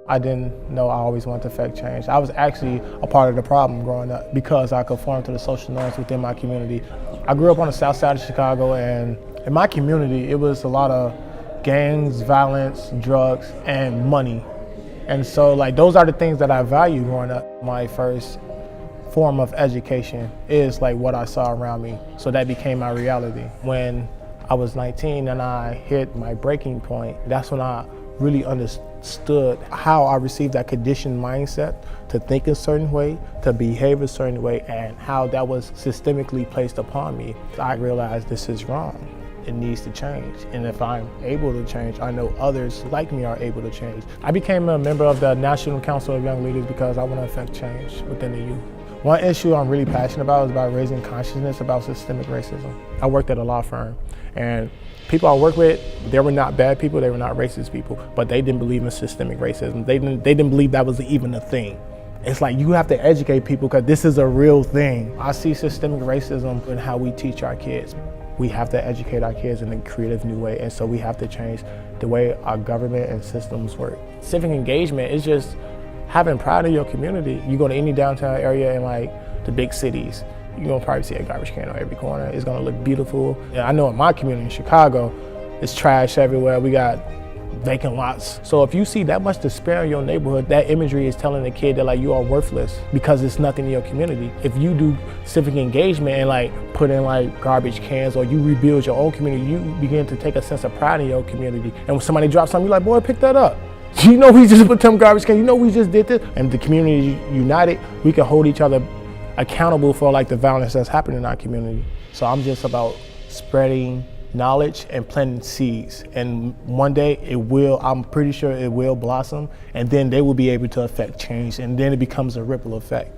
I didn't know I always wanted to affect change. I was actually a part of the problem growing up because I conformed to the social norms within my community. I grew up on the south side of Chicago, and in my community, it was a lot of gangs, violence, drugs, and money. And so those are the things that I value growing up. My first form of education is what I saw around me. So that became my reality. When I was 19 and I hit my breaking point, that's when I really understood how I received that conditioned mindset to think a certain way, to behave a certain way, and how that was systemically placed upon me. I realized this is wrong. It needs to change. And if I'm able to change, I know others like me are able to change. I became a member of the National Council of Young Leaders because I want to affect change within the youth. One issue I'm really passionate about is about raising consciousness about systemic racism. I worked at a law firm, and people I work with, they were not bad people, they were not racist people, but they didn't believe in systemic racism. They didn't believe that was even a thing. It's you have to educate people because this is a real thing. I see systemic racism in how we teach our kids. We have to educate our kids in a creative new way, and so we have to change the way our government and systems work. Civic engagement is just having pride in your community. You go to any downtown area in the big cities, you're gonna probably see a garbage can on every corner. It's gonna look beautiful. And I know in my community in Chicago, it's trash everywhere. We got vacant lots. So if you see that much despair in your neighborhood, that imagery is telling the kid that you are worthless because it's nothing in your community. If you do civic engagement and put in garbage cans, or you rebuild your own community, you begin to take a sense of pride in your community. And when somebody drops something, you're like, boy, pick that up. You know we just put them garbage cans, you know we just did this. And the community united, we can hold each other accountable for the violence that's happening in our community. So I'm just about spreading knowledge and planting seeds. And one day I'm pretty sure it will blossom, and then they will be able to affect change, and then it becomes a ripple effect.